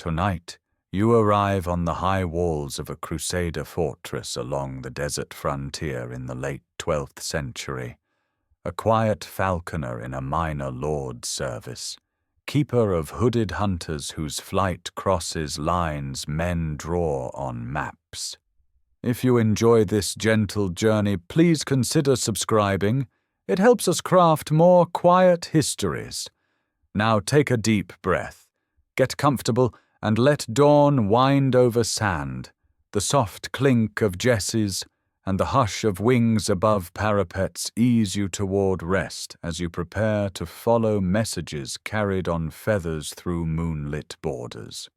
Tonight, you arrive on the high walls of a Crusader fortress along the desert frontier in the late 12th century. A quiet falconer in a minor lord's service, keeper of hooded hunters whose flight crosses lines men draw on maps. If you enjoy this gentle journey, please consider subscribing. It helps us craft more quiet histories. Now take a deep breath, get comfortable, and let dawn wind over sand, the soft clink of jesses and the hush of wings above parapets ease you toward rest as you prepare to follow messages carried on feathers through moonlit borders.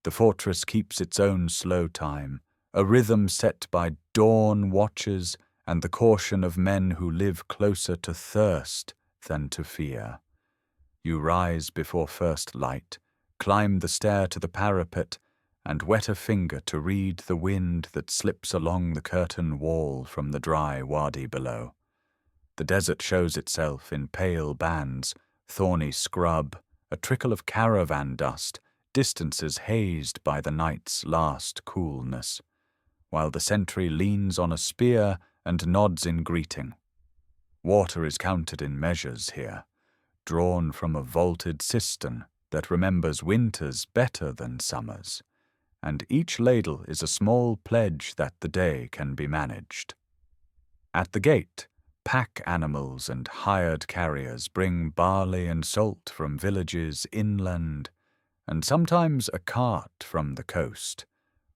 The fortress keeps its own slow time, a rhythm set by dawn watches and the caution of men who live closer to thirst than to fear. You rise before first light, climb the stair to the parapet, and wet a finger to read the wind that slips along the curtain wall from the dry wadi below. The desert shows itself in pale bands, thorny scrub, a trickle of caravan dust, distances hazed by the night's last coolness, while the sentry leans on a spear and nods in greeting. Water is counted in measures here, drawn from a vaulted cistern that remembers winters better than summers, and each ladle is a small pledge that the day can be managed. At the gate, pack animals and hired carriers bring barley and salt from villages inland, and sometimes a cart from the coast,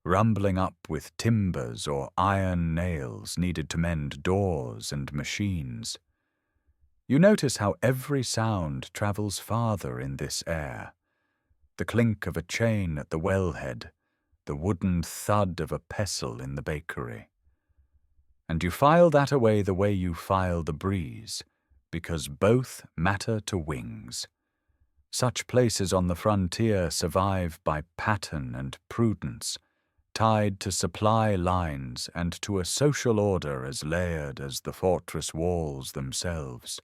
rumbling up with timbers or iron nails needed to mend doors and machines. You notice how every sound travels farther in this air. The clink of a chain at the wellhead, the wooden thud of a pestle in the bakery. And you file that away the way you file the breeze, because both matter to wings. Such places on the frontier survive by pattern and prudence, tied to supply lines and to a social order as layered as the fortress walls themselves.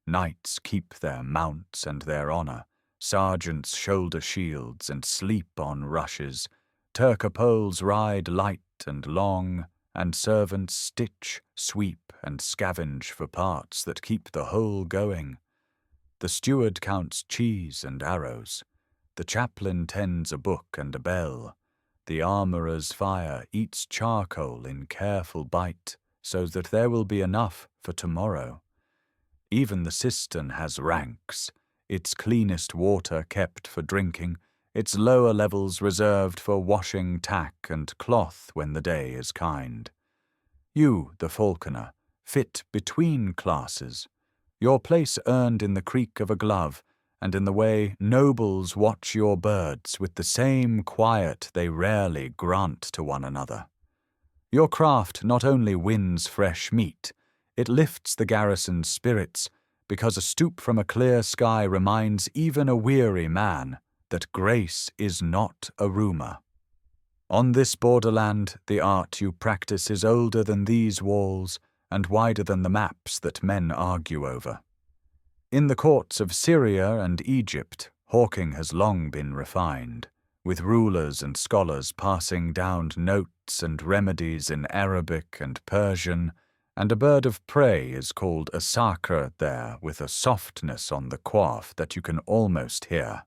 Knights keep their mounts and their honor, sergeants shoulder shields and sleep on rushes, Turker poles ride light and long, and servants stitch, sweep, and scavenge for parts that keep the whole going. The steward counts cheese and arrows. The chaplain tends a book and a bell. The armorer's fire eats charcoal in careful bite, so that there will be enough for tomorrow. Even the cistern has ranks, its cleanest water kept for drinking, its lower levels reserved for washing tack and cloth when the day is kind. You, the falconer, fit between classes, your place earned in the creak of a glove, and in the way nobles watch your birds with the same quiet they rarely grant to one another. Your craft not only wins fresh meat, it lifts the garrison's spirits, because a stoop from a clear sky reminds even a weary man that grace is not a rumor. On this borderland, the art you practice is older than these walls and wider than the maps that men argue over. In the courts of Syria and Egypt, hawking has long been refined, with rulers and scholars passing down notes and remedies in Arabic and Persian, and a bird of prey is called a sakra there with a softness on the quaff that you can almost hear.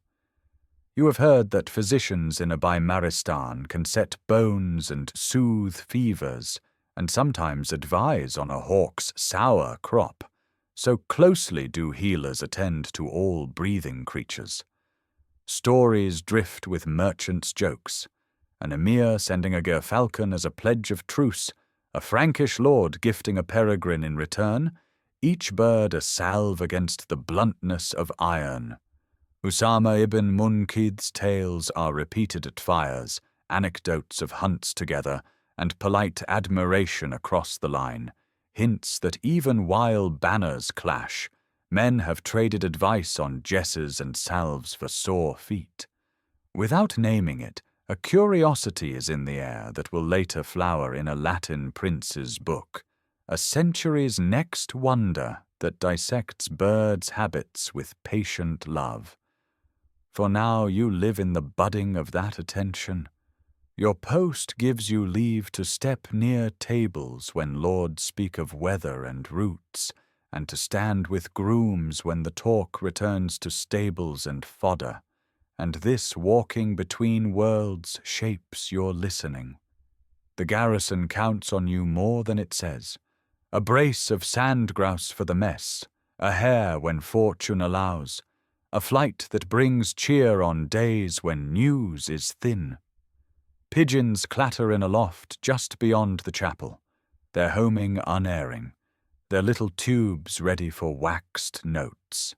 You have heard that physicians in a Bimaristan can set bones and soothe fevers, and sometimes advise on a hawk's sour crop. So closely do healers attend to all breathing creatures. Stories drift with merchants' jokes, an emir sending a gerfalcon as a pledge of truce, a Frankish lord gifting a peregrine in return, each bird a salve against the bluntness of iron. Usama ibn Munkid's tales are repeated at fires, anecdotes of hunts together, and polite admiration across the line, hints that even while banners clash, men have traded advice on jesses and salves for sore feet. Without naming it, a curiosity is in the air that will later flower in a Latin prince's book, a century's next wonder that dissects birds' habits with patient love. for now you live in the budding of that attention. Your post gives you leave to step near tables when lords speak of weather and roots, and to stand with grooms when the talk returns to stables and fodder, and this walking between worlds shapes your listening. The garrison counts on you more than it says. A brace of sand-grouse for the mess, a hare when fortune allows, a flight that brings cheer on days when news is thin. Pigeons clatter in a loft just beyond the chapel, their homing unerring, their little tubes ready for waxed notes.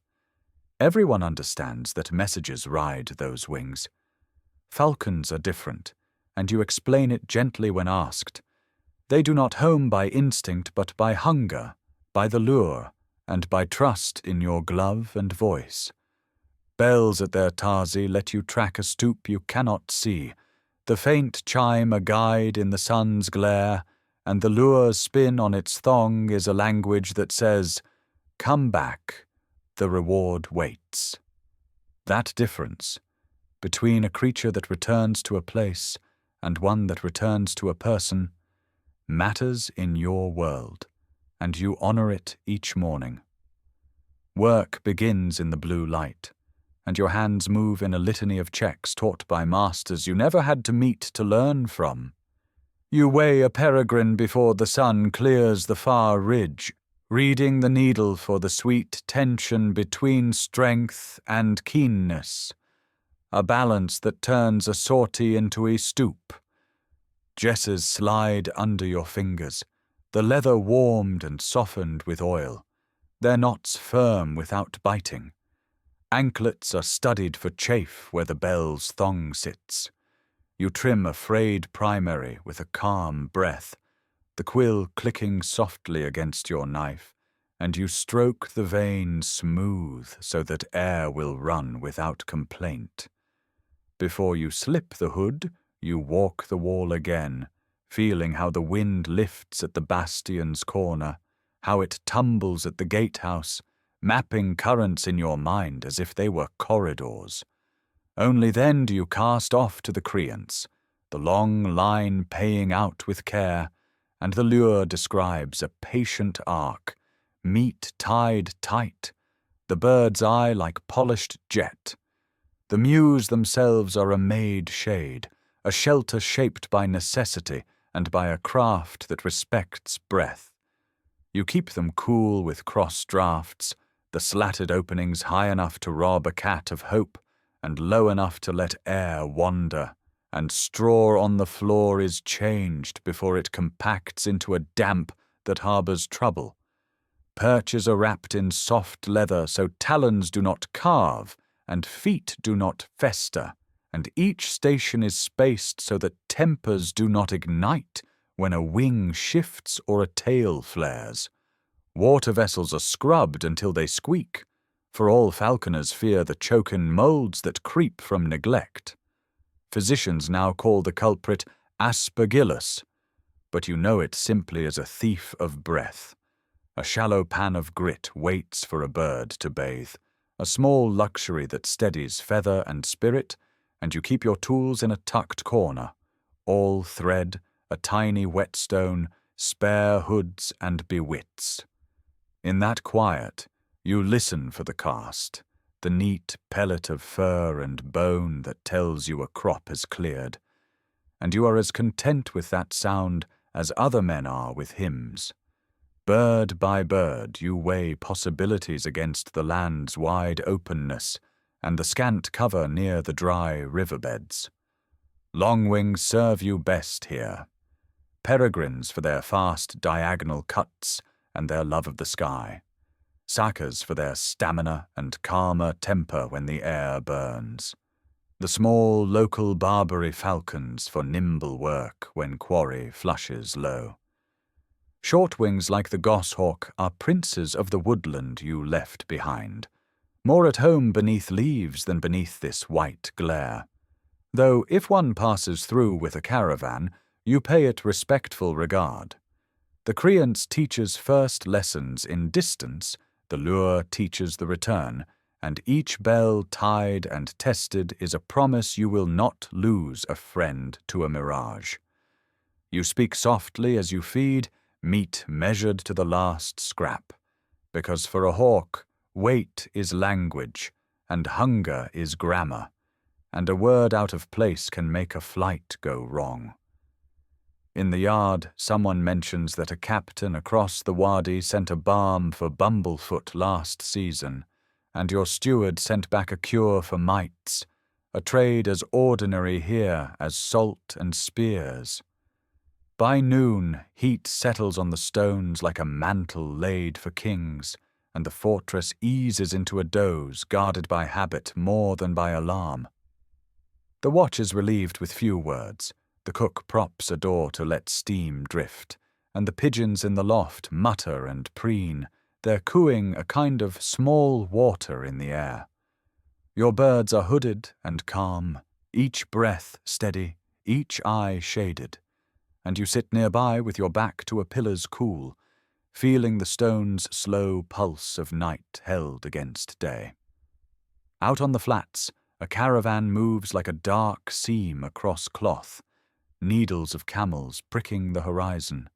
Everyone understands that messages ride those wings. Falcons are different, and you explain it gently when asked. They do not home by instinct but by hunger, by the lure, and by trust in your glove and voice. Bells at their tarsi let you track a stoop you cannot see, the faint chime a guide in the sun's glare, and the lure's spin on its thong is a language that says, "Come back, the reward waits." That difference, between a creature that returns to a place and one that returns to a person, matters in your world, and you honor it each morning. Work begins in the blue light, and your hands move in a litany of checks taught by masters you never had to meet to learn from. You weigh a peregrine before the sun clears the far ridge, reading the needle for the sweet tension between strength and keenness, a balance that turns a sortie into a stoop. Jesses slide under your fingers, the leather warmed and softened with oil, their knots firm without biting. Anklets are studied for chafe where the bell's thong sits. You trim a frayed primary with a calm breath, the quill clicking softly against your knife, and you stroke the vein smooth so that air will run without complaint. Before you slip the hood, you walk the wall again, feeling how the wind lifts at the bastion's corner, how it tumbles at the gatehouse, mapping currents in your mind as if they were corridors. Only then do you cast off to the creance, the long line paying out with care, and the lure describes a patient arc, meat tied tight, the bird's eye like polished jet. The Mews themselves are a made shade, a shelter shaped by necessity and by a craft that respects breath. You keep them cool with cross draughts, the slatted openings high enough to rob a cat of hope, and low enough to let air wander, and straw on the floor is changed before it compacts into a damp that harbours trouble. Perches are wrapped in soft leather so talons do not carve, and feet do not fester, and each station is spaced so that tempers do not ignite when a wing shifts or a tail flares. Water vessels are scrubbed until they squeak, for all falconers fear the choken moulds that creep from neglect. Physicians now call the culprit aspergillus, but you know it simply as a thief of breath. A shallow pan of grit waits for a bird to bathe, a small luxury that steadies feather and spirit, and you keep your tools in a tucked corner, all thread, a tiny whetstone, spare hoods and bewits. In that quiet, you listen for the cast, the neat pellet of fur and bone that tells you a crop has cleared, and you are as content with that sound as other men are with hymns. Bird by bird you weigh possibilities against the land's wide openness and the scant cover near the dry riverbeds. Longwings serve you best here. Peregrines for their fast diagonal cuts and their love of the sky. Sackers for their stamina and calmer temper when the air burns. The small local Barbary falcons for nimble work when quarry flushes low. Shortwings like the goshawk are princes of the woodland you left behind, more at home beneath leaves than beneath this white glare. Though if one passes through with a caravan, you pay it respectful regard. The creance teaches first lessons in distance, the lure teaches the return, and each bell tied and tested is a promise you will not lose a friend to a mirage. You speak softly as you feed, meat measured to the last scrap, because for a hawk, weight is language, and hunger is grammar, and a word out of place can make a flight go wrong. In the yard, someone mentions that a captain across the wadi sent a balm for bumblefoot last season, and your steward sent back a cure for mites, a trade as ordinary here as salt and spears. By noon, heat settles on the stones like a mantle laid for kings, and the fortress eases into a doze guarded by habit more than by alarm. The watch is relieved with few words. The cook props a door to let steam drift, and the pigeons in the loft mutter and preen, their cooing a kind of small water in the air. Your birds are hooded and calm, each breath steady, each eye shaded, and you sit nearby with your back to a pillar's cool, feeling the stone's slow pulse of night held against day. Out on the flats, a caravan moves like a dark seam across cloth, needles of camels pricking the horizon,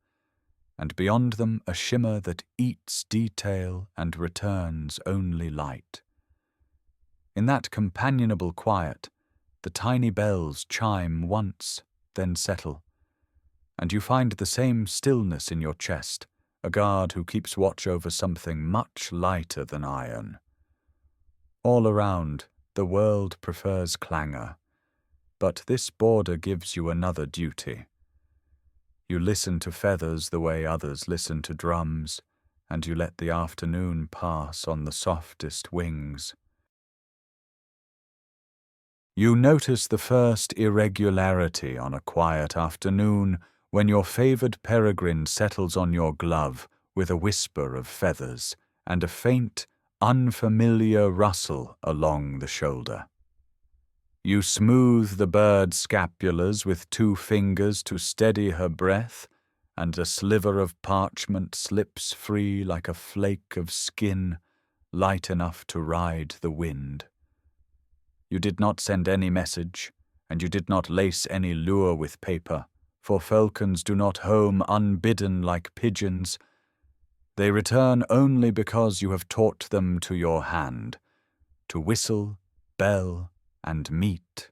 and beyond them a shimmer that eats detail and returns only light. In that companionable quiet, the tiny bells chime once, then settle, and you find the same stillness in your chest, a guard who keeps watch over something much lighter than iron. All around, the world prefers clangor, but this border gives you another duty. You listen to feathers the way others listen to drums, and you let the afternoon pass on the softest wings. You notice the first irregularity on a quiet afternoon when your favored peregrine settles on your glove with a whisper of feathers and a faint, unfamiliar rustle along the shoulder. You smooth the bird's scapulars with 2 fingers to steady her breath, and a sliver of parchment slips free like a flake of skin, light enough to ride the wind. You did not send any message, and you did not lace any lure with paper, for falcons do not home unbidden like pigeons. They return only because you have taught them to your hand, to whistle, bell, and meet.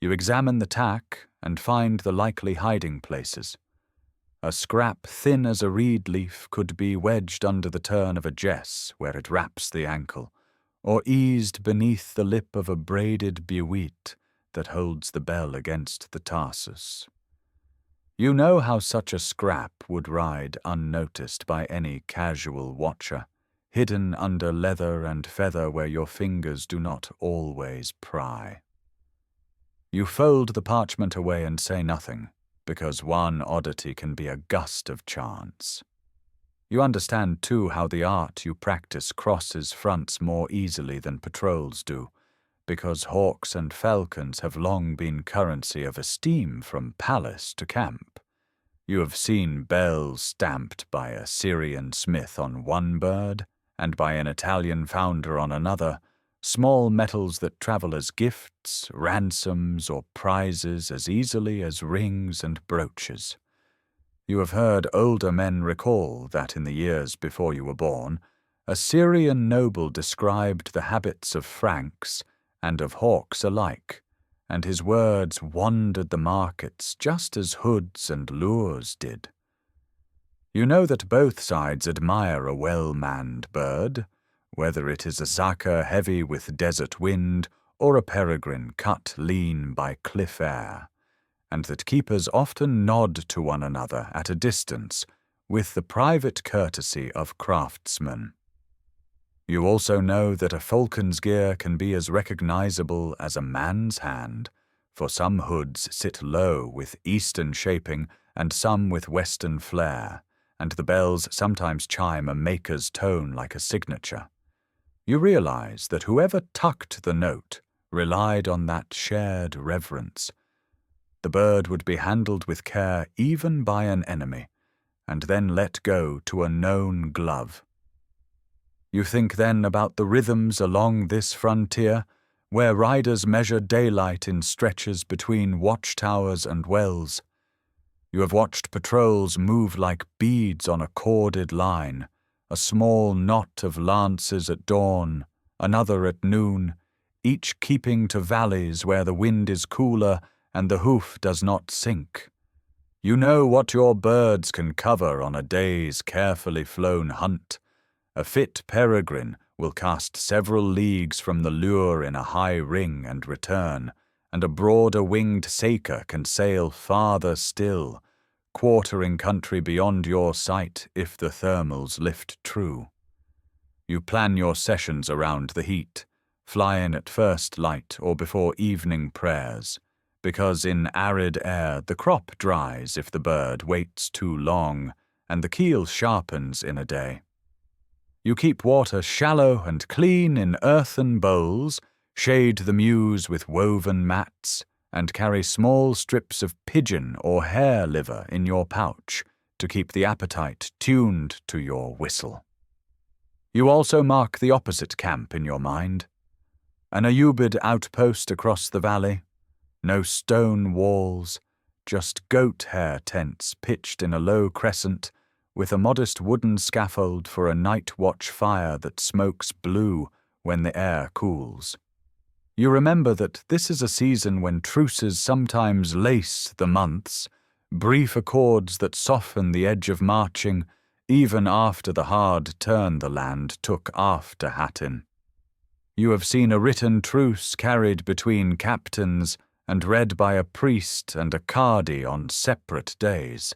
You examine the tack and find the likely hiding places. A scrap thin as a reed leaf could be wedged under the turn of a jess where it wraps the ankle, or eased beneath the lip of a braided bewit that holds the bell against the tarsus. You know how such a scrap would ride unnoticed by any casual watcher, hidden under leather and feather where your fingers do not always pry. You fold the parchment away and say nothing, because one oddity can be a gust of chance. You understand, too, how the art you practice crosses fronts more easily than patrols do, because hawks and falcons have long been currency of esteem from palace to camp. You have seen bells stamped by a Syrian smith on one bird, and by an Italian founder on another, small metals that travel as gifts, ransoms, or prizes as easily as rings and brooches. You have heard older men recall that in the years before you were born, a Syrian noble described the habits of Franks and of hawks alike, and his words wandered the markets just as hoods and lures did. You know that both sides admire a well-manned bird, whether it is a zaka heavy with desert wind or a peregrine cut lean by cliff air, and that keepers often nod to one another at a distance with the private courtesy of craftsmen. You also know that a falcon's gear can be as recognizable as a man's hand, for some hoods sit low with eastern shaping and some with western flair, and the bells sometimes chime a maker's tone like a signature. You realize that whoever tucked the note relied on that shared reverence. The bird would be handled with care even by an enemy, and then let go to a known glove. You think then about the rhythms along this frontier, where riders measure daylight in stretches between watchtowers and wells. You have watched patrols move like beads on a corded line, a small knot of lances at dawn, another at noon, each keeping to valleys where the wind is cooler and the hoof does not sink. You know what your birds can cover on a day's carefully flown hunt. A fit peregrine will cast several leagues from the lure in a high ring and return, and a broader-winged saker can sail farther still, quartering country beyond your sight if the thermals lift true. You plan your sessions around the heat, fly in at first light or before evening prayers, because in arid air the crop dries if the bird waits too long, and the keel sharpens in a day. You keep water shallow and clean in earthen bowls, shade the Mews with woven mats, and carry small strips of pigeon or hare liver in your pouch to keep the appetite tuned to your whistle. You also mark the opposite camp in your mind. An Ayyubid outpost across the valley, no stone walls, just goat hair tents pitched in a low crescent, with a modest wooden scaffold for a night watch fire that smokes blue when the air cools. You remember that this is a season when truces sometimes lace the months, brief accords that soften the edge of marching, even after the hard turn the land took after Hattin. You have seen a written truce carried between captains and read by a priest and a cadi on separate days,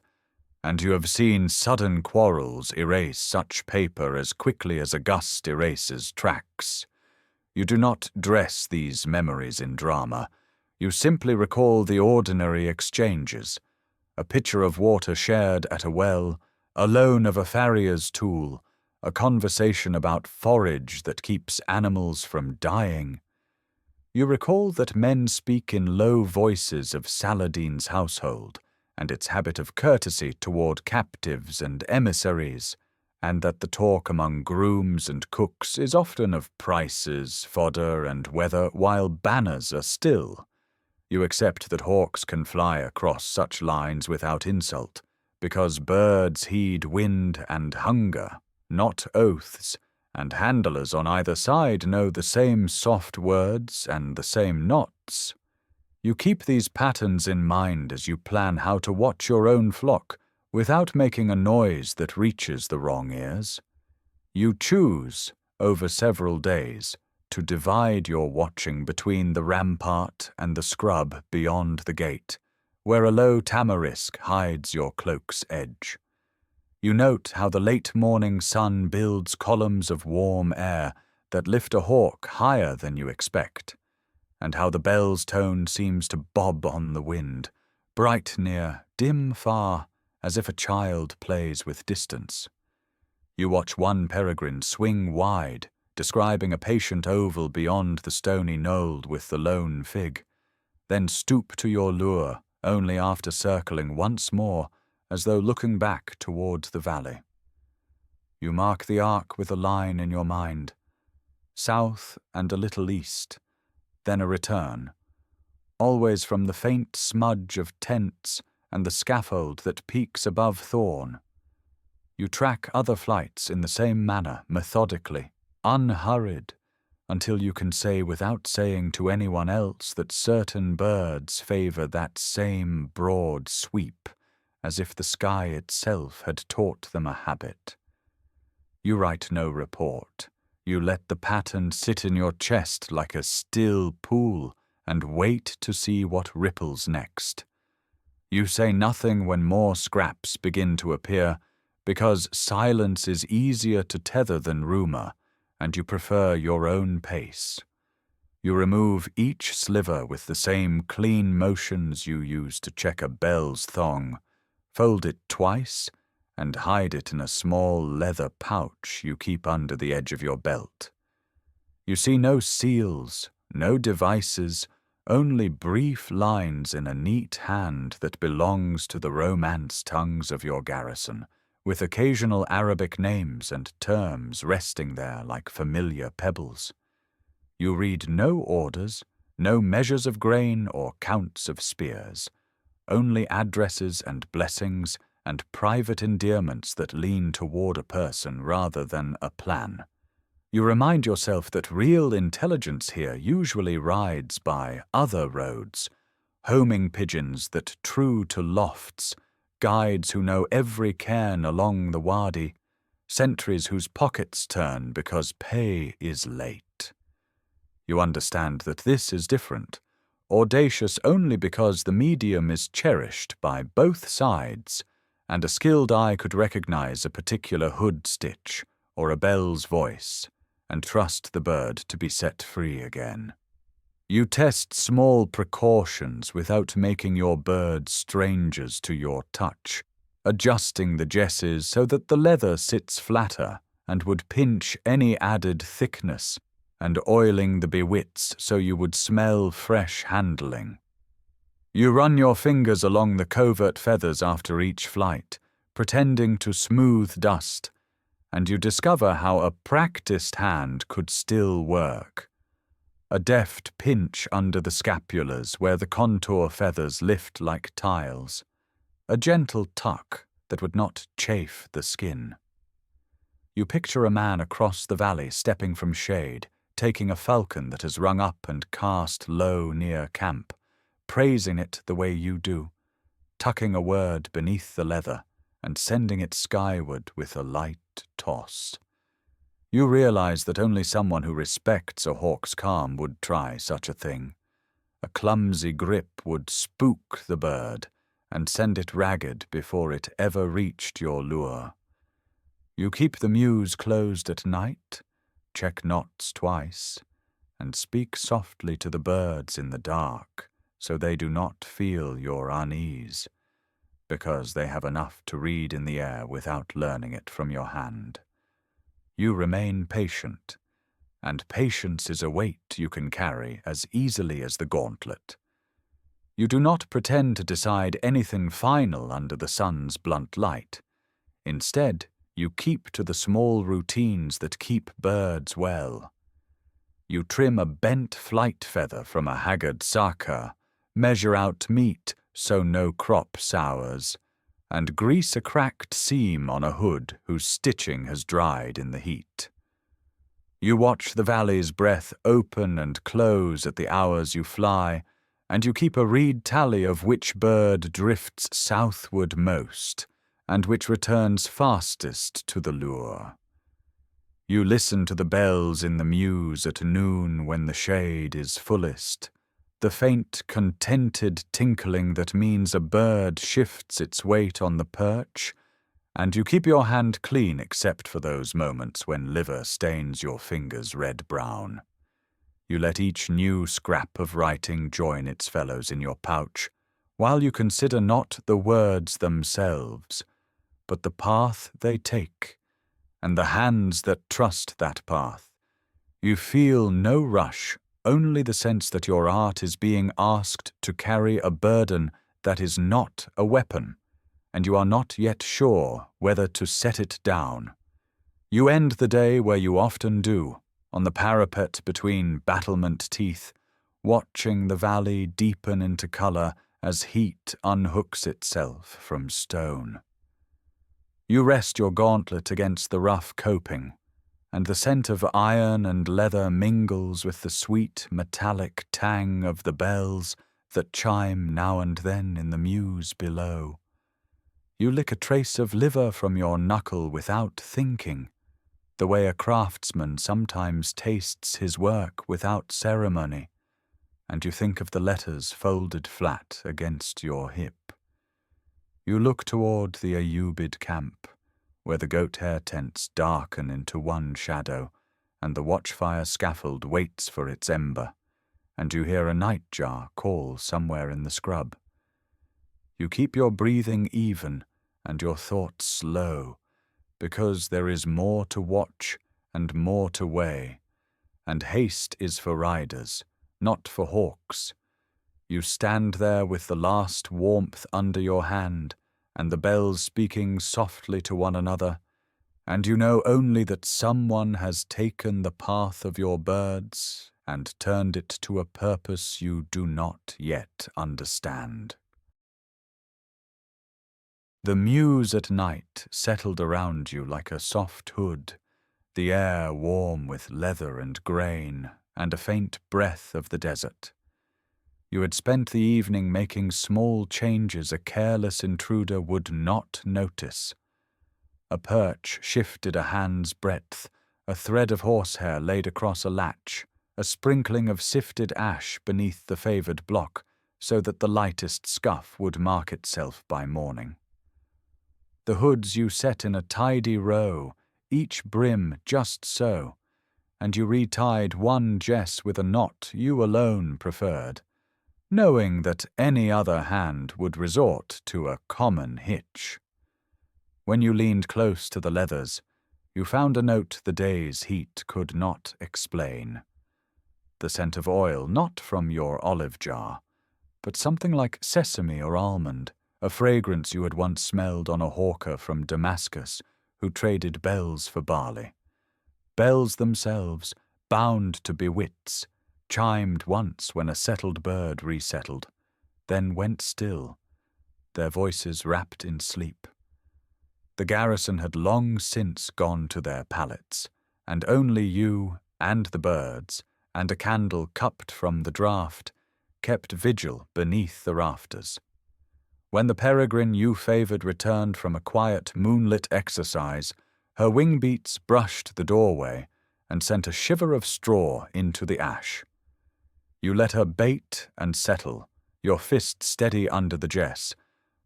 and you have seen sudden quarrels erase such paper as quickly as a gust erases tracks. You do not dress these memories in drama. You simply recall the ordinary exchanges, a pitcher of water shared at a well, a loan of a farrier's tool, a conversation about forage that keeps animals from dying. You recall that men speak in low voices of Saladin's household, and its habit of courtesy toward captives and emissaries, and that the talk among grooms and cooks is often of prices, fodder, and weather, while banners are still. You accept that hawks can fly across such lines without insult, because birds heed wind and hunger, not oaths, and handlers on either side know the same soft words and the same knots. You keep these patterns in mind as you plan how to watch your own flock without making a noise that reaches the wrong ears. You choose, over several days, to divide your watching between the rampart and the scrub beyond the gate, where a low tamarisk hides your cloak's edge. You note how the late morning sun builds columns of warm air that lift a hawk higher than you expect, and how the bell's tone seems to bob on the wind, bright near, dim far, as if a child plays with distance. You watch one peregrine swing wide, describing a patient oval beyond the stony knoll with the lone fig, then stoop to your lure only after circling once more, as though looking back towards the valley. You mark the arc with a line in your mind, south and a little east, then a return, always from the faint smudge of tents and the scaffold that peaks above Thorn. You track other flights in the same manner, methodically, unhurried, until you can say without saying to anyone else that certain birds favor that same broad sweep, as if the sky itself had taught them a habit. You write no report. You let the pattern sit in your chest like a still pool and wait to see what ripples next. You say nothing when more scraps begin to appear, because silence is easier to tether than rumor, and you prefer your own pace. You remove each sliver with the same clean motions you use to check a bell's thong, fold it twice, and hide it in a small leather pouch you keep under the edge of your belt. You see no seals, no devices, only brief lines in a neat hand that belongs to the Romance tongues of your garrison, with occasional Arabic names and terms resting there like familiar pebbles. You read no orders, no measures of grain or counts of spears, only addresses and blessings and private endearments that lean toward a person rather than a plan. You remind yourself that real intelligence here usually rides by other roads, homing pigeons that true to lofts, guides who know every cairn along the wadi, sentries whose pockets turn because pay is late. You understand that this is different, audacious only because the medium is cherished by both sides, and a skilled eye could recognize a particular hood stitch or a bell's voice, and trust the bird to be set free again. You test small precautions without making your birds strangers to your touch, adjusting the jesses so that the leather sits flatter and would pinch any added thickness, and oiling the bewits so you would smell fresh handling. You run your fingers along the covert feathers after each flight, pretending to smooth dust, and you discover how a practiced hand could still work. A deft pinch under the scapulars where the contour feathers lift like tiles. A gentle tuck that would not chafe the skin. You picture a man across the valley stepping from shade, taking a falcon that has rung up and cast low near camp, praising it the way you do, tucking a word beneath the leather and sending it skyward with a light toss. You realize that only someone who respects a hawk's calm would try such a thing. A clumsy grip would spook the bird and send it ragged before it ever reached your lure. You keep the Mews closed at night, check knots twice, and speak softly to the birds in the dark so they do not feel your unease, because they have enough to read in the air without learning it from your hand. You remain patient, and patience is a weight you can carry as easily as the gauntlet. You do not pretend to decide anything final under the sun's blunt light. Instead, you keep to the small routines that keep birds well. You trim a bent flight feather from a haggard saka, measure out meat so no crop sours, and grease a cracked seam on a hood whose stitching has dried in the heat. You watch the valley's breath open and close at the hours you fly, and you keep a reed tally of which bird drifts southward most, and which returns fastest to the lure. You listen to the bells in the Mews at noon when the shade is fullest, the faint, contented tinkling that means a bird shifts its weight on the perch, and you keep your hand clean except for those moments when liver stains your fingers red-brown. You let each new scrap of writing join its fellows in your pouch, while you consider not the words themselves, but the path they take, and the hands that trust that path. You feel no rush, only the sense that your art is being asked to carry a burden that is not a weapon, and you are not yet sure whether to set it down. You end the day where you often do, on the parapet between battlement teeth, watching the valley deepen into color as heat unhooks itself from stone. You rest your gauntlet against the rough coping, and the scent of iron and leather mingles with the sweet metallic tang of the bells that chime now and then in the Mews below. You lick a trace of liver from your knuckle without thinking, the way a craftsman sometimes tastes his work without ceremony, and you think of the letters folded flat against your hip. You look toward the Ayyubid camp, where the goat-hair tents darken into one shadow, and the watchfire scaffold waits for its ember, and you hear a nightjar call somewhere in the scrub. You keep your breathing even and your thoughts slow, because there is more to watch and more to weigh, and haste is for riders, not for hawks. You stand there with the last warmth under your hand, and the bells speaking softly to one another, and you know only that someone has taken the path of your birds and turned it to a purpose you do not yet understand. The Mews at night settled around you like a soft hood, the air warm with leather and grain, and a faint breath of the desert. You had spent the evening making small changes a careless intruder would not notice. A perch shifted a hand's breadth, a thread of horsehair laid across a latch, a sprinkling of sifted ash beneath the favoured block, so that the lightest scuff would mark itself by morning. The hoods you set in a tidy row, each brim just so, and you retied one jess with a knot you alone preferred, knowing that any other hand would resort to a common hitch. When you leaned close to the leathers, you found a note the day's heat could not explain. The scent of oil not from your olive jar, but something like sesame or almond, a fragrance you had once smelled on a hawker from Damascus who traded bells for barley. Bells themselves, bound to be wits, chimed once when a settled bird resettled, then went still, their voices wrapped in sleep. The garrison had long since gone to their pallets, and only you and the birds, and a candle cupped from the draught, kept vigil beneath the rafters. When the peregrine you favoured returned from a quiet moonlit exercise, her wing beats brushed the doorway and sent a shiver of straw into the ash. You let her bait and settle, your fist steady under the jess,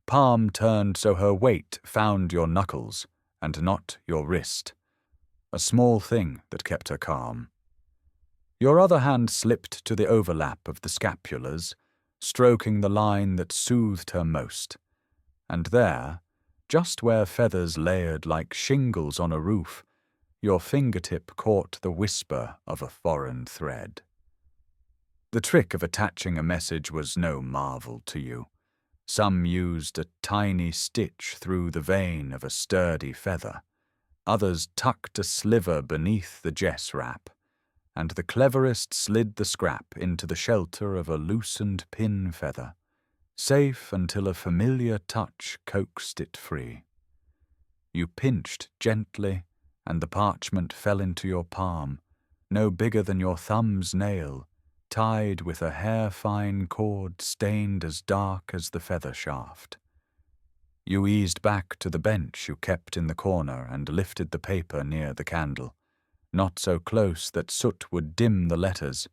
palm turned so her weight found your knuckles and not your wrist, a small thing that kept her calm. Your other hand slipped to the overlap of the scapulars, stroking the line that soothed her most, and there, just where feathers layered like shingles on a roof, your fingertip caught the whisper of a foreign thread. The trick of attaching a message was no marvel to you. Some used a tiny stitch through the vein of a sturdy feather, others tucked a sliver beneath the jess wrap, and the cleverest slid the scrap into the shelter of a loosened pin feather, safe until a familiar touch coaxed it free. You pinched gently, and the parchment fell into your palm, no bigger than your thumb's nail, tied with a hair-fine cord stained as dark as the feather shaft. You eased back to the bench you kept in the corner and lifted the paper near the candle, not so close that soot would dim the letters,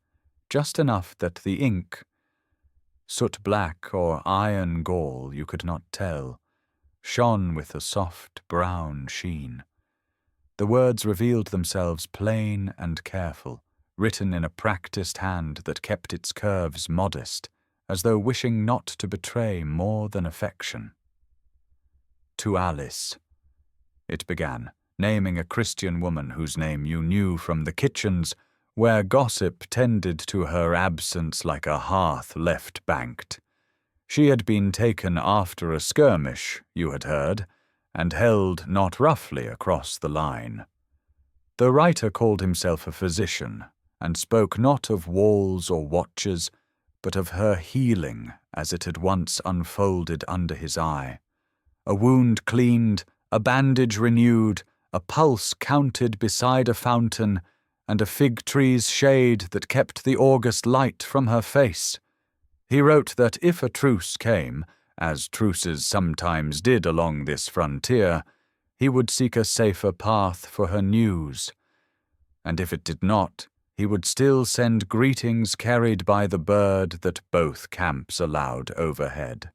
just enough that the ink, soot black or iron gall you could not tell, shone with a soft brown sheen. The words revealed themselves plain and careful, written in a practised hand that kept its curves modest, as though wishing not to betray more than affection. To Alice, it began, naming a Christian woman whose name you knew from the kitchens, where gossip tended to her absence like a hearth left banked. She had been taken after a skirmish, you had heard, and held not roughly across the line. The writer called himself a physician, and spoke not of walls or watches, but of her healing as it had once unfolded under his eye. A wound cleaned, a bandage renewed, a pulse counted beside a fountain, and a fig tree's shade that kept the August light from her face. He wrote that if a truce came, as truces sometimes did along this frontier, he would seek a safer path for her news, and if it did not, he would still send greetings carried by the bird that both camps allowed overhead,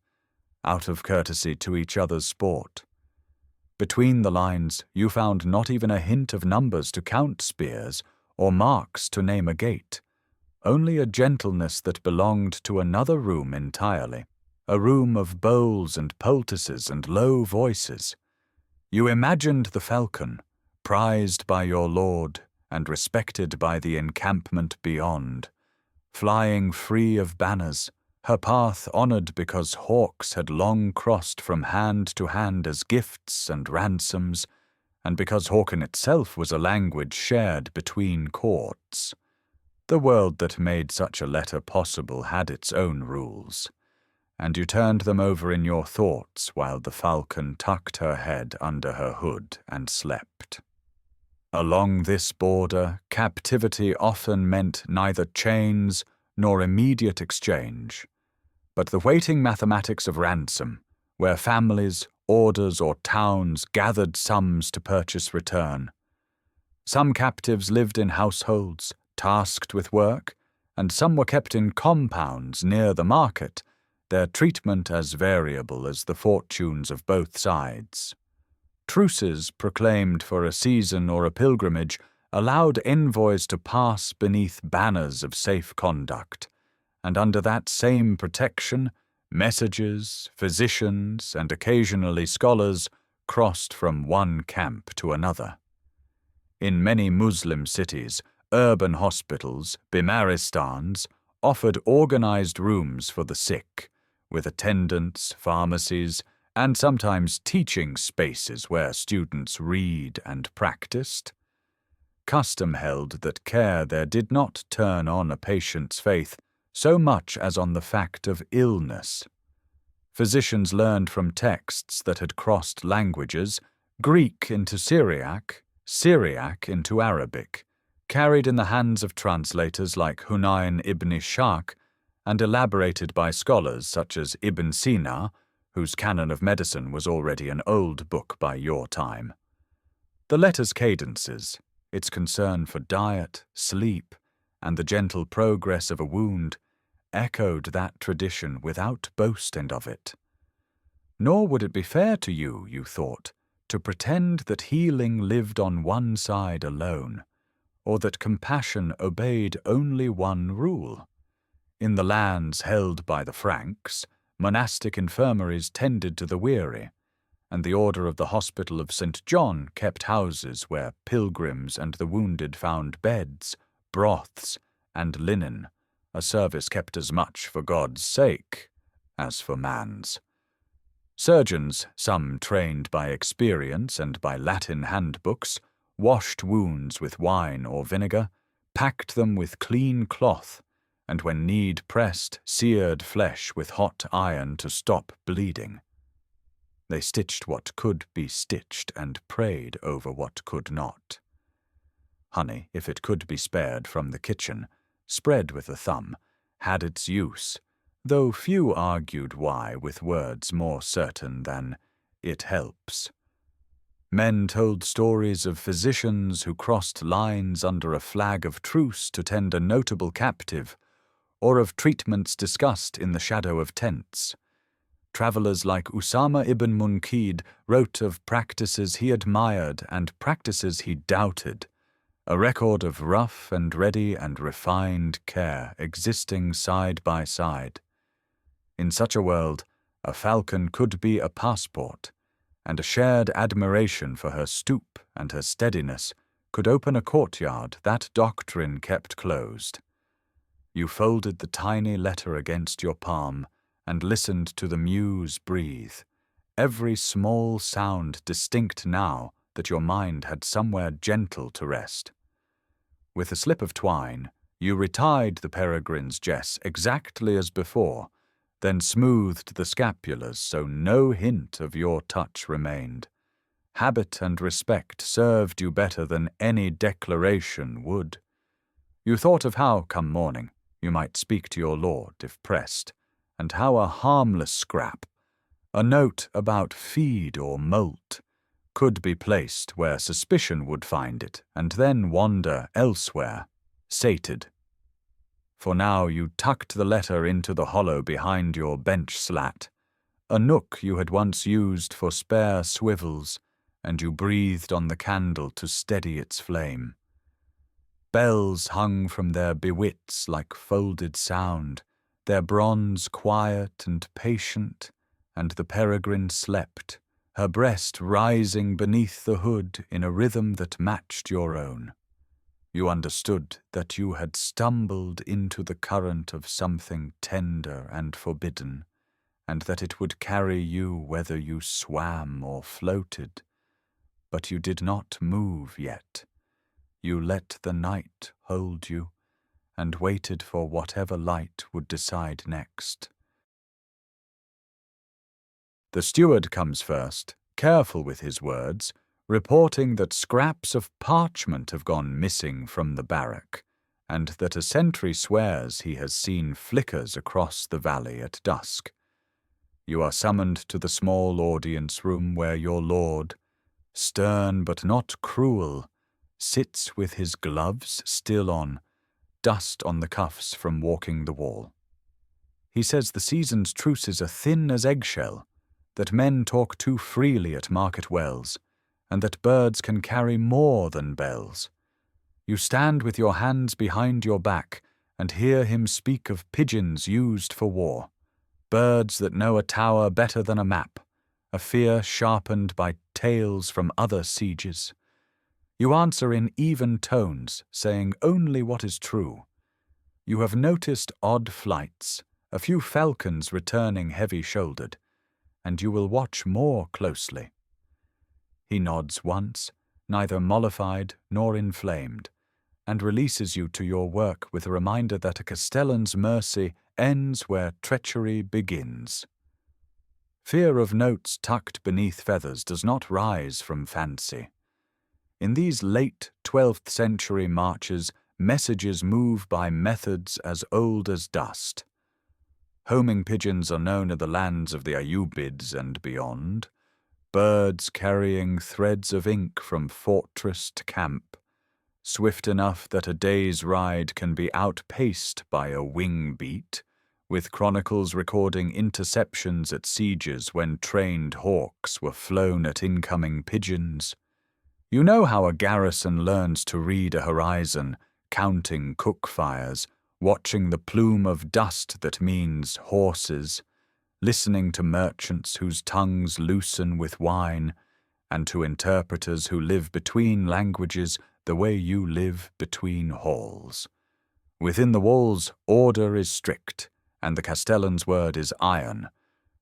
out of courtesy to each other's sport. Between the lines, you found not even a hint of numbers to count spears, or marks to name a gate, only a gentleness that belonged to another room entirely, a room of bowls and poultices and low voices. You imagined the falcon, prized by your lord and respected by the encampment beyond, flying free of banners, her path honoured because hawks had long crossed from hand to hand as gifts and ransoms, and because hawken itself was a language shared between courts. The world that made such a letter possible had its own rules, and you turned them over in your thoughts while the falcon tucked her head under her hood and slept. Along this border, captivity often meant neither chains nor immediate exchange, but the waiting mathematics of ransom, where families, orders, or towns gathered sums to purchase return. Some captives lived in households, tasked with work, and some were kept in compounds near the market, their treatment as variable as the fortunes of both sides. Truces proclaimed for a season or a pilgrimage allowed envoys to pass beneath banners of safe conduct, and under that same protection, messengers, physicians, and occasionally scholars crossed from one camp to another. In many Muslim cities, urban hospitals, bimaristans, offered organized rooms for the sick, with attendants, pharmacies, and sometimes teaching spaces where students read and practiced. Custom held that care there did not turn on a patient's faith so much as on the fact of illness. Physicians learned from texts that had crossed languages, Greek into Syriac, Syriac into Arabic, carried in the hands of translators like Hunayn ibn Ishaq, and elaborated by scholars such as Ibn Sina, whose canon of medicine was already an old book by your time. The letter's cadences, its concern for diet, sleep, and the gentle progress of a wound, echoed that tradition without boasting of it. Nor would it be fair to you, you thought, to pretend that healing lived on one side alone, or that compassion obeyed only one rule. In the lands held by the Franks, monastic infirmaries tended to the weary, and the Order of the Hospital of St. John kept houses where pilgrims and the wounded found beds, broths, and linen, a service kept as much for God's sake as for man's. Surgeons, some trained by experience and by Latin handbooks, washed wounds with wine or vinegar, packed them with clean cloth, and when need pressed, seared flesh with hot iron to stop bleeding. They stitched what could be stitched and prayed over what could not. Honey, if it could be spared from the kitchen, spread with a thumb, had its use, though few argued why with words more certain than, "It helps." Men told stories of physicians who crossed lines under a flag of truce to tend a notable captive, or of treatments discussed in the shadow of tents. Travellers like Usama ibn Munkid wrote of practices he admired and practices he doubted, a record of rough and ready and refined care existing side by side. In such a world, a falcon could be a passport, and a shared admiration for her stoop and her steadiness could open a courtyard that doctrine kept closed. You folded the tiny letter against your palm and listened to the Mews breathe, every small sound distinct now that your mind had somewhere gentle to rest. With a slip of twine, you retied the peregrine's jess exactly as before, then smoothed the scapulars so no hint of your touch remained. Habit and respect served you better than any declaration would. You thought of how, come morning, you might speak to your lord if pressed, and how a harmless scrap, a note about feed or moult, could be placed where suspicion would find it and then wander elsewhere, sated. For now you tucked the letter into the hollow behind your bench slat, a nook you had once used for spare swivels, and you breathed on the candle to steady its flame. Bells hung from their bewits like folded sound, their bronze quiet and patient, and the peregrine slept, her breast rising beneath the hood in a rhythm that matched your own. You understood that you had stumbled into the current of something tender and forbidden, and that it would carry you whether you swam or floated. But you did not move yet. You let the night hold you, and waited for whatever light would decide next. The steward comes first, careful with his words, reporting that scraps of parchment have gone missing from the barrack, and that a sentry swears he has seen flickers across the valley at dusk. You are summoned to the small audience room where your lord, stern but not cruel, sits with his gloves still on, dust on the cuffs from walking the wall. He says the season's truces are thin as eggshell, that men talk too freely at market wells, and that birds can carry more than bells. You stand with your hands behind your back and hear him speak of pigeons used for war, birds that know a tower better than a map, a fear sharpened by tales from other sieges. You answer in even tones, saying only what is true. You have noticed odd flights, a few falcons returning heavy-shouldered, and you will watch more closely. He nods once, neither mollified nor inflamed, and releases you to your work with a reminder that a castellan's mercy ends where treachery begins. Fear of notes tucked beneath feathers does not rise from fancy. In these late 12th-century marches, messages move by methods as old as dust. Homing pigeons are known in the lands of the Ayubids and beyond, birds carrying threads of ink from fortress to camp, swift enough that a day's ride can be outpaced by a wing beat, with chronicles recording interceptions at sieges when trained hawks were flown at incoming pigeons. You know how a garrison learns to read a horizon, counting cook fires, watching the plume of dust that means horses, listening to merchants whose tongues loosen with wine, and to interpreters who live between languages the way you live between halls. Within the walls, order is strict, and the castellan's word is iron.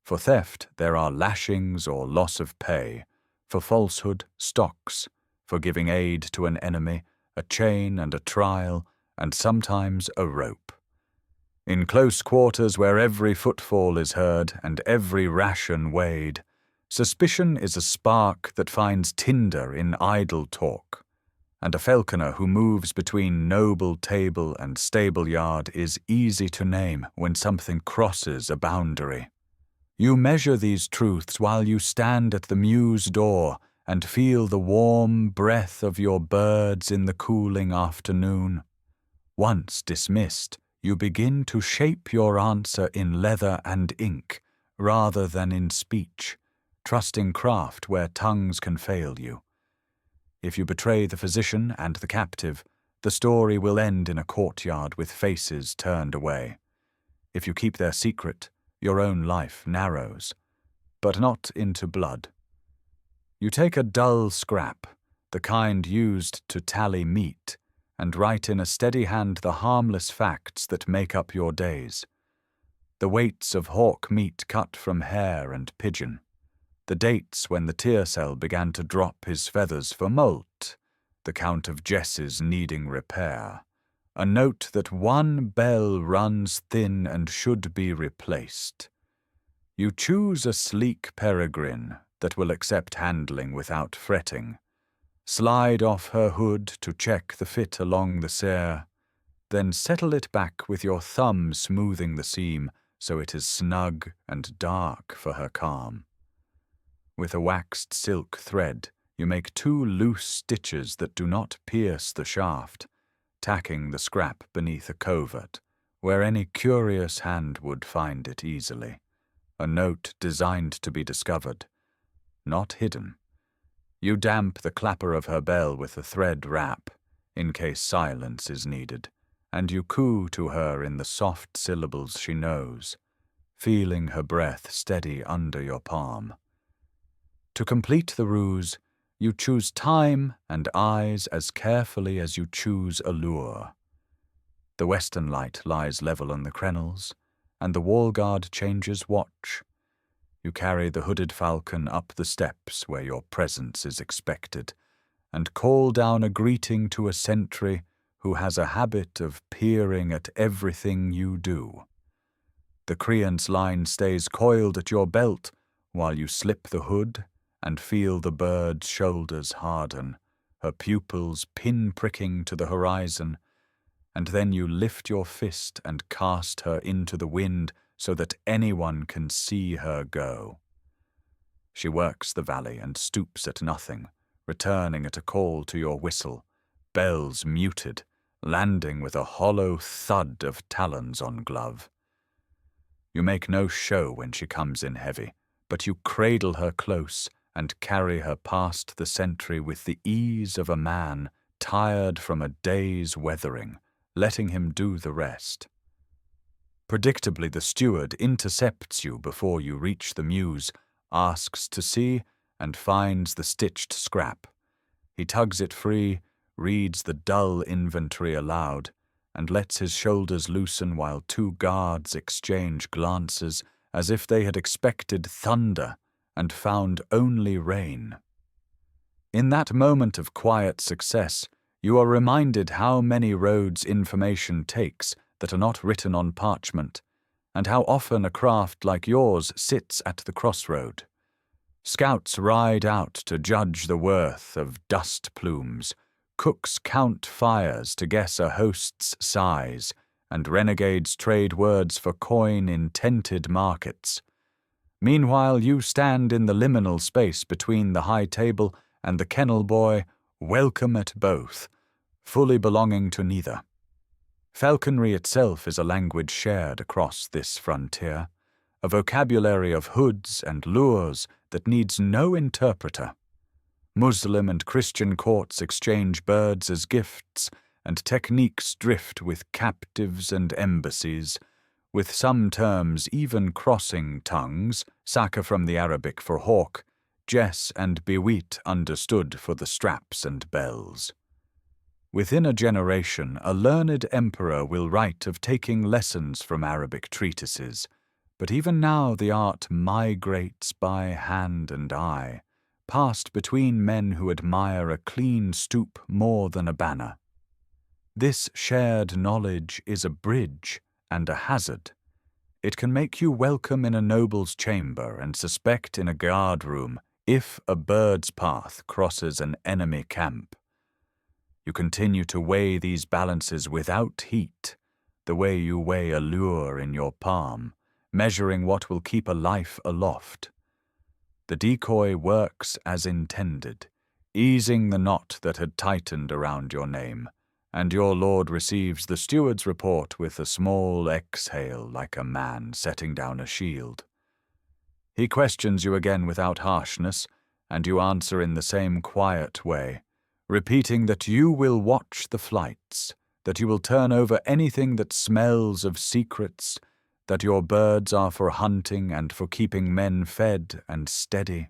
For theft, there are lashings or loss of pay. For falsehood, stocks. For giving aid to an enemy, a chain and a trial, and sometimes a rope. In close quarters where every footfall is heard and every ration weighed, suspicion is a spark that finds tinder in idle talk, and a falconer who moves between noble table and stable yard is easy to name when something crosses a boundary. You measure these truths while you stand at the Mews door and feel the warm breath of your birds in the cooling afternoon. Once dismissed, you begin to shape your answer in leather and ink rather than in speech, trusting craft where tongues can fail you. If you betray the physician and the captive, the story will end in a courtyard with faces turned away. If you keep their secret, your own life narrows, but not into blood. You take a dull scrap, the kind used to tally meat, and write in a steady hand the harmless facts that make up your days. The weights of hawk meat cut from hare and pigeon, the dates when the tearcell began to drop his feathers for moult, the count of jesses needing repair, a note that one bell runs thin and should be replaced. You choose a sleek peregrine that will accept handling without fretting, slide off her hood to check the fit along the sere, then settle it back with your thumb smoothing the seam so it is snug and dark for her calm. With a waxed silk thread, you make 2 loose stitches that do not pierce the shaft, tacking the scrap beneath a covert, where any curious hand would find it easily. A note designed to be discovered, not hidden. You damp the clapper of her bell with a thread wrap, in case silence is needed, and you coo to her in the soft syllables she knows, feeling her breath steady under your palm. To complete the ruse, You choose time and eyes as carefully as you choose a lure. The western light lies level on the crenels, and the wall guard changes watch. You carry the hooded falcon up the steps where your presence is expected, and call down a greeting to a sentry who has a habit of peering at everything you do. The creant's line stays coiled at your belt while you slip the hood and feel the bird's shoulders harden, her pupils pin-pricking to the horizon, and then you lift your fist and cast her into the wind so that anyone can see her go. She works the valley and stoops at nothing, returning at a call to your whistle, bells muted, landing with a hollow thud of talons on glove. You make no show when she comes in heavy, but you cradle her close and carry her past the sentry with the ease of a man tired from a day's weathering, letting him do the rest. Predictably, the steward intercepts you before you reach the Mews, asks to see, and finds the stitched scrap. He tugs it free, reads the dull inventory aloud, and lets his shoulders loosen while two guards exchange glances as if they had expected thunder and found only rain. In that moment of quiet success, you are reminded how many roads information takes that are not written on parchment, and how often a craft like yours sits at the crossroad. Scouts ride out to judge the worth of dust plumes, cooks count fires to guess a host's size, and renegades trade words for coin in tented markets. Meanwhile, you stand in the liminal space between the high table and the kennel boy, welcome at both, fully belonging to neither. Falconry itself is a language shared across this frontier, a vocabulary of hoods and lures that needs no interpreter. Muslim and Christian courts exchange birds as gifts, and techniques drift with captives and embassies, with some terms even crossing tongues, saka from the Arabic for hawk, jess and bewit understood for the straps and bells. Within a generation, a learned emperor will write of taking lessons from Arabic treatises, but even now the art migrates by hand and eye, passed between men who admire a clean stoop more than a banner. This shared knowledge is a bridge and a hazard. It can make you welcome in a noble's chamber and suspect in a guard room if a bird's path crosses an enemy camp. You continue to weigh these balances without heat, the way you weigh a lure in your palm, measuring what will keep a life aloft. The decoy works as intended, easing the knot that had tightened around your name, and your lord receives the steward's report with a small exhale like a man setting down a shield. He questions you again without harshness, and you answer in the same quiet way, repeating that you will watch the flights, that you will turn over anything that smells of secrets, that your birds are for hunting and for keeping men fed and steady.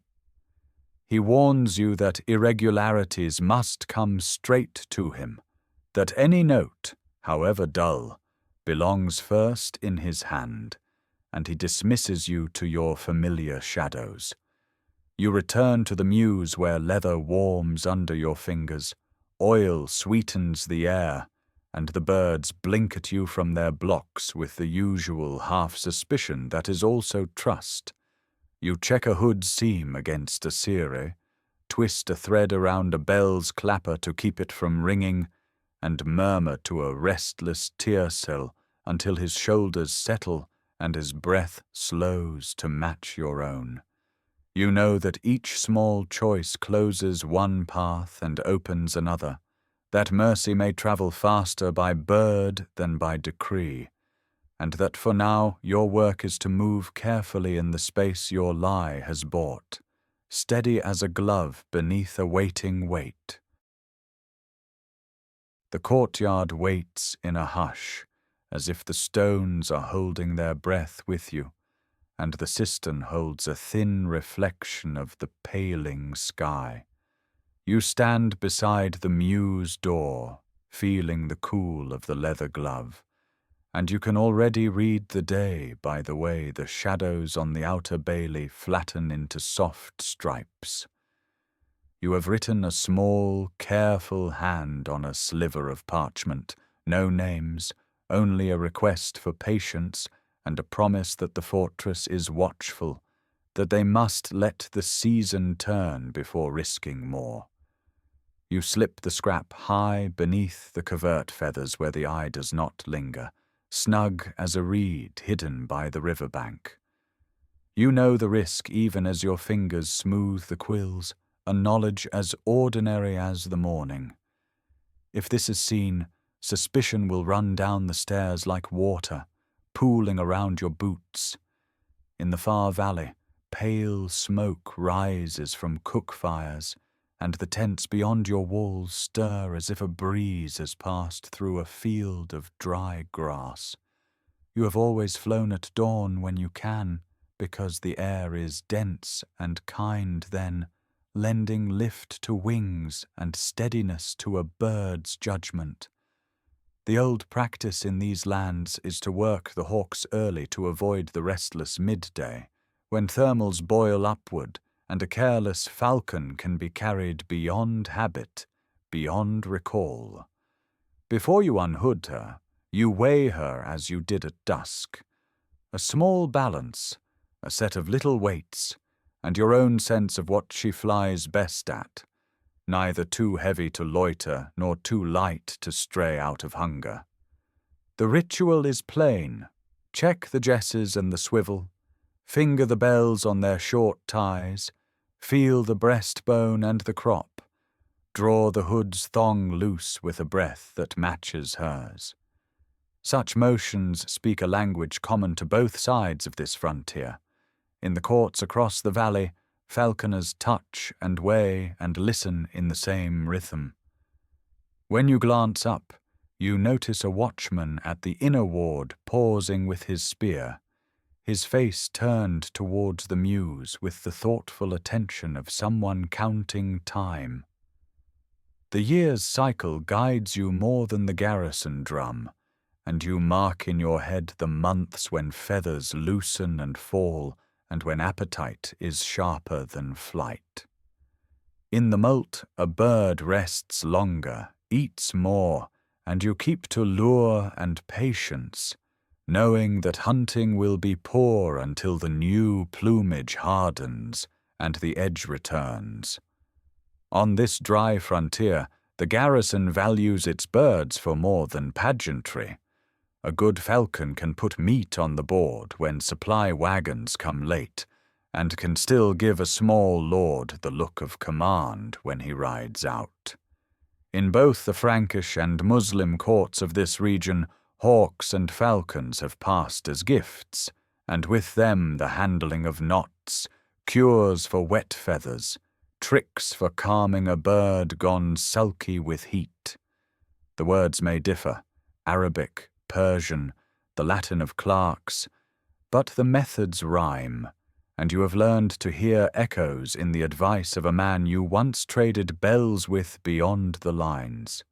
He warns you that irregularities must come straight to him, that any note, however dull, belongs first in his hand, and he dismisses you to your familiar shadows. You return to the Mews where leather warms under your fingers, oil sweetens the air, and the birds blink at you from their blocks with the usual half-suspicion that is also trust. You check a hood seam against a ciré, twist a thread around a bell's clapper to keep it from ringing, and murmur to a restless tiercel until his shoulders settle and his breath slows to match your own. You know that each small choice closes one path and opens another, that mercy may travel faster by bird than by decree, and that for now your work is to move carefully in the space your lie has bought, steady as a glove beneath a waiting weight. The courtyard waits in a hush, as if the stones are holding their breath with you, and the cistern holds a thin reflection of the paling sky. You stand beside the Mews door, feeling the cool of the leather glove, and you can already read the day by the way the shadows on the outer bailey flatten into soft stripes. You have written a small, careful hand on a sliver of parchment, no names, only a request for patience and a promise that the fortress is watchful, that they must let the season turn before risking more. You slip the scrap high beneath the covert feathers where the eye does not linger, snug as a reed hidden by the river bank. You know the risk even as your fingers smooth the quills, a knowledge as ordinary as the morning. If this is seen, suspicion will run down the stairs like water, pooling around your boots. In the far valley, pale smoke rises from cook fires, and the tents beyond your walls stir as if a breeze has passed through a field of dry grass. You have always flown at dawn when you can, because the air is dense and kind then, lending lift to wings and steadiness to a bird's judgment. The old practice in these lands is to work the hawks early to avoid the restless midday, when thermals boil upward and a careless falcon can be carried beyond habit, beyond recall. Before you unhood her, you weigh her as you did at dusk. A small balance, a set of little weights, and your own sense of what she flies best at, neither too heavy to loiter nor too light to stray out of hunger. The ritual is plain. Check the jesses and the swivel, finger the bells on their short ties, feel the breastbone and the crop, draw the hood's thong loose with a breath that matches hers. Such motions speak a language common to both sides of this frontier. In the courts across the valley, falconers touch and weigh and listen in the same rhythm. When you glance up, you notice a watchman at the inner ward pausing with his spear, his face turned towards the Mews with the thoughtful attention of someone counting time. The year's cycle guides you more than the garrison drum, and you mark in your head the months when feathers loosen and fall, and when appetite is sharper than flight. In the moult, a bird rests longer, eats more, and you keep to lure and patience, knowing that hunting will be poor until the new plumage hardens and the edge returns. On this dry frontier, the garrison values its birds for more than pageantry. A good falcon can put meat on the board when supply wagons come late, and can still give a small lord the look of command when he rides out. In both the Frankish and Muslim courts of this region, hawks and falcons have passed as gifts, and with them the handling of knots, cures for wet feathers, tricks for calming a bird gone sulky with heat. The words may differ, Arabic, Persian, the Latin of clerks, but the methods rhyme, and you have learned to hear echoes in the advice of a man you once traded bells with beyond the lines.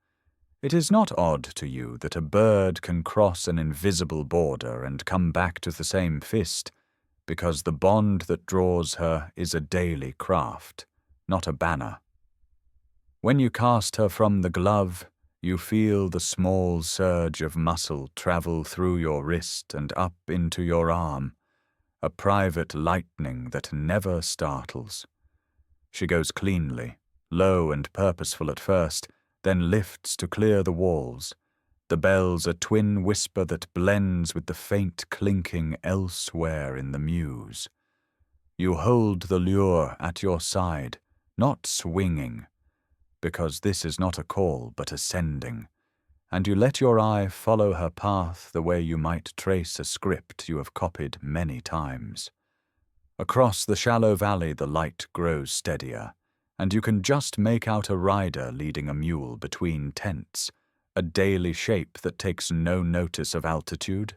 It is not odd to you that a bird can cross an invisible border and come back to the same fist, because the bond that draws her is a daily craft, not a banner. When you cast her from the glove, you feel the small surge of muscle travel through your wrist and up into your arm, a private lightning that never startles. She goes cleanly, low and purposeful at first, then lifts to clear the walls, the bells a twin whisper that blends with the faint clinking elsewhere in the Mews. You hold the lure at your side, not swinging, because this is not a call but ascending, and you let your eye follow her path the way you might trace a script you have copied many times. Across the shallow valley the light grows steadier, and you can just make out a rider leading a mule between tents, a daily shape that takes no notice of altitude.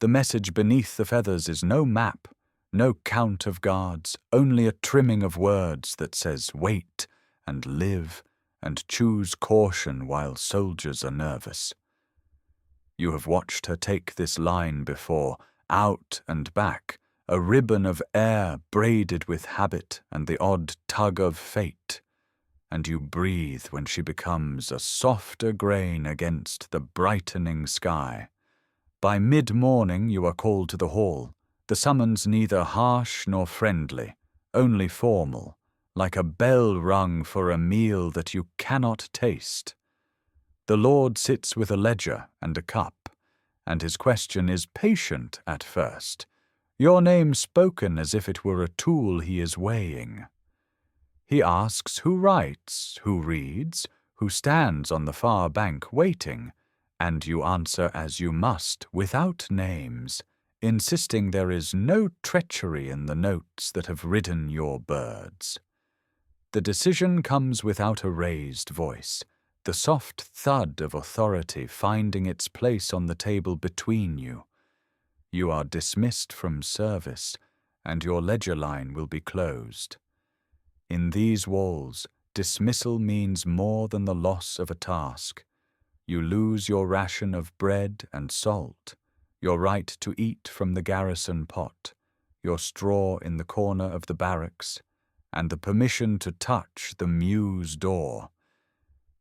The message beneath the feathers is no map, no count of guards, only a trimming of words that says wait, and live and choose caution while soldiers are nervous. You have watched her take this line before, out and back, a ribbon of air braided with habit and the odd tug of fate, and you breathe when she becomes a softer grain against the brightening sky. By mid-morning you are called to the hall, the summons neither harsh nor friendly, only formal, like a bell rung for a meal that you cannot taste. The Lord sits with a ledger and a cup, and his question is patient at first, your name spoken as if it were a tool he is weighing. He asks who writes, who reads, who stands on the far bank waiting, and you answer as you must, without names, insisting there is no treachery in the notes that have ridden your birds. The decision comes without a raised voice, the soft thud of authority finding its place on the table between you. You are dismissed from service, and your ledger line will be closed. In these walls, dismissal means more than the loss of a task. You lose your ration of bread and salt, your right to eat from the garrison pot, your straw in the corner of the barracks, and the permission to touch the Mews door.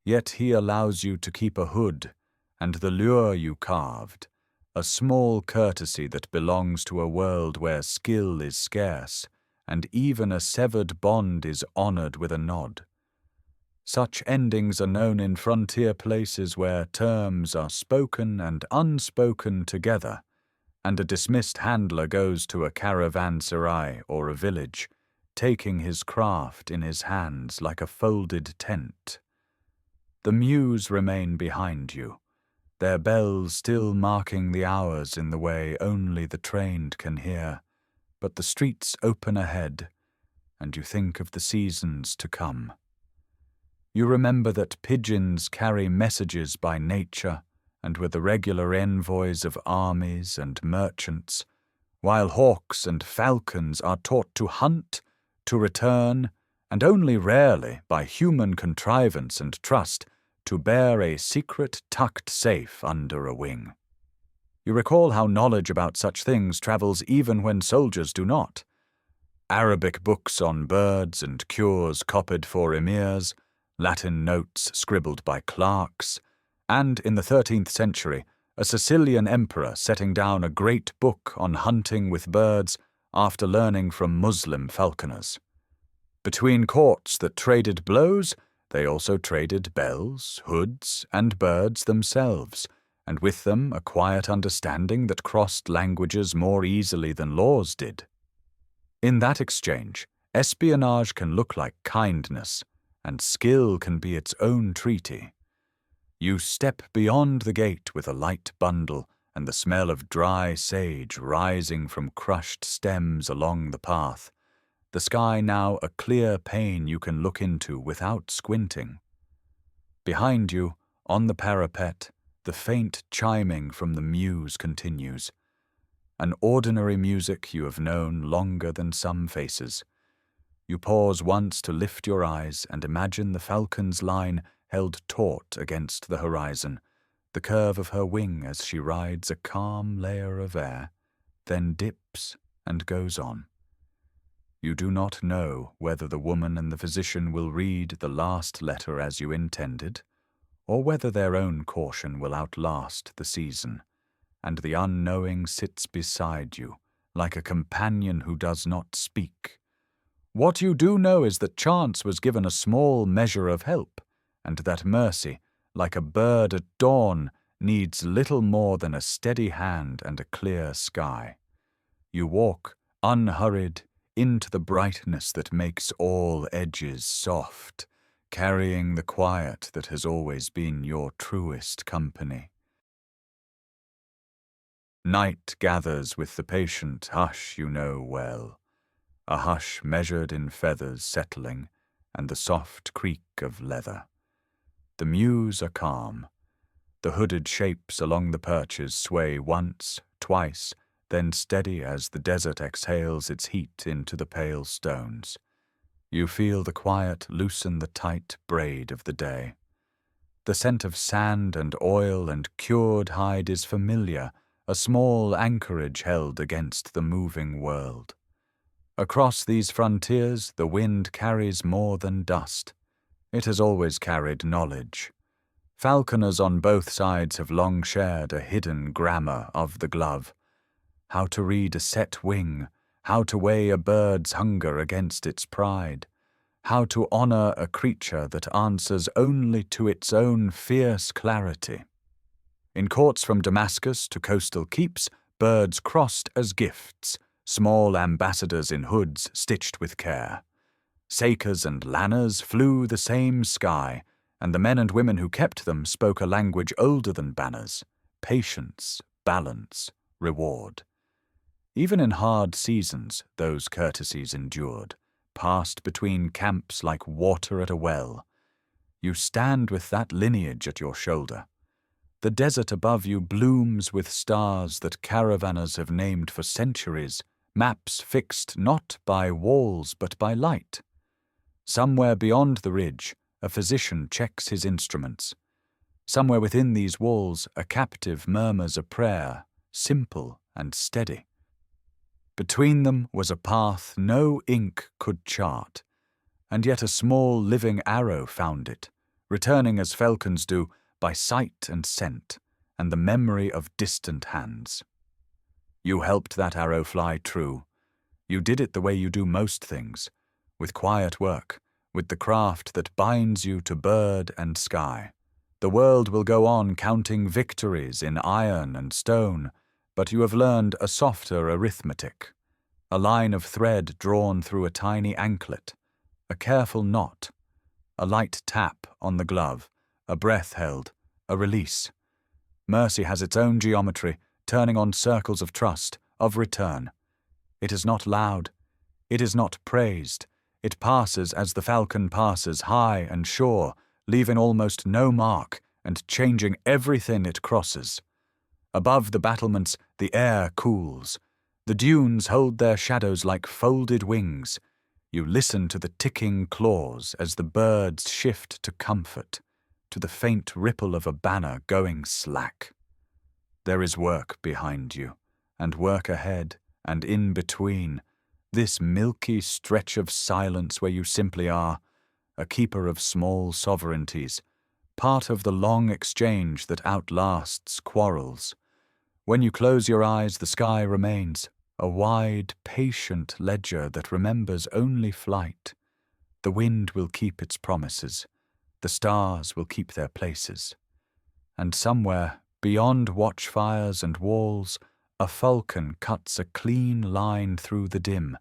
Yet he allows you to keep a hood, and the lure you carved, a small courtesy that belongs to a world where skill is scarce, and even a severed bond is honored with a nod. Such endings are known in frontier places where terms are spoken and unspoken together, and a dismissed handler goes to a caravanserai or a village, taking his craft in his hands like a folded tent. The Mews remain behind you, their bells still marking the hours in the way only the trained can hear, but the streets open ahead, and you think of the seasons to come. You remember that pigeons carry messages by nature and were the regular envoys of armies and merchants, while hawks and falcons are taught to hunt, to return, and only rarely, by human contrivance and trust, to bear a secret tucked safe under a wing. You recall how knowledge about such things travels even when soldiers do not. Arabic books on birds and cures copied for emirs, Latin notes scribbled by clerks, and in the 13th century, a Sicilian emperor setting down a great book on hunting with birds after learning from Muslim falconers. Between courts that traded blows, they also traded bells, hoods, and birds themselves, and with them a quiet understanding that crossed languages more easily than laws did. In that exchange, espionage can look like kindness, and skill can be its own treaty. You step beyond the gate with a light bundle and the smell of dry sage rising from crushed stems along the path, the sky now a clear pane you can look into without squinting. Behind you, on the parapet, the faint chiming from the Mews continues, an ordinary music you have known longer than some faces. You pause once to lift your eyes and imagine the falcon's line held taut against the horizon, the curve of her wing as she rides a calm layer of air, then dips and goes on. You do not know whether the woman and the physician will read the last letter as you intended, or whether their own caution will outlast the season, and the unknowing sits beside you, like a companion who does not speak. What you do know is that chance was given a small measure of help, and that mercy, like a bird at dawn, needs little more than a steady hand and a clear sky. You walk, unhurried, into the brightness that makes all edges soft, carrying the quiet that has always been your truest company. Night gathers with the patient hush you know well, a hush measured in feathers settling and the soft creak of leather. The Mews are calm. The hooded shapes along the perches sway once, twice, then steady as the desert exhales its heat into the pale stones. You feel the quiet loosen the tight braid of the day. The scent of sand and oil and cured hide is familiar, a small anchorage held against the moving world. Across these frontiers the wind carries more than dust. It has always carried knowledge. Falconers on both sides have long shared a hidden grammar of the glove. How to read a set wing, how to weigh a bird's hunger against its pride, how to honor a creature that answers only to its own fierce clarity. In courts from Damascus to coastal keeps, birds crossed as gifts, small ambassadors in hoods stitched with care. Sakers and lanners flew the same sky, and the men and women who kept them spoke a language older than banners: patience, balance, reward. Even in hard seasons, those courtesies endured, passed between camps like water at a well. You stand with that lineage at your shoulder. The desert above you blooms with stars that caravanners have named for centuries, maps fixed not by walls but by light. Somewhere beyond the ridge, a physician checks his instruments. Somewhere within these walls, a captive murmurs a prayer, simple and steady. Between them was a path no ink could chart, and yet a small living arrow found it, returning as falcons do, by sight and scent, and the memory of distant hands. You helped that arrow fly true. You did it the way you do most things, with quiet work, with the craft that binds you to bird and sky. The world will go on counting victories in iron and stone, but you have learned a softer arithmetic, a line of thread drawn through a tiny anklet, a careful knot, a light tap on the glove, a breath held, a release. Mercy has its own geometry, turning on circles of trust, of return. It is not loud. It is not praised. It passes as the falcon passes, high and sure, leaving almost no mark and changing everything it crosses. Above the battlements, the air cools. The dunes hold their shadows like folded wings. You listen to the ticking claws as the birds shift to comfort, to the faint ripple of a banner going slack. There is work behind you, and work ahead, and in between, this milky stretch of silence where you simply are, a keeper of small sovereignties, part of the long exchange that outlasts quarrels. When you close your eyes, the sky remains, a wide, patient ledger that remembers only flight. The wind will keep its promises. The stars will keep their places. And somewhere, beyond watchfires and walls, a falcon cuts a clean line through the dim,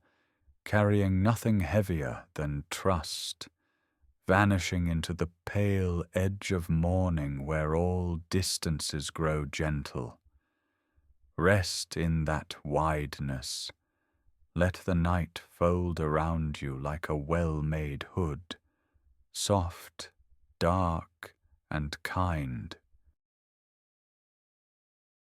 carrying nothing heavier than trust, vanishing into the pale edge of morning where all distances grow gentle. Rest in that wideness. Let the night fold around you like a well-made hood, soft, dark, and kind.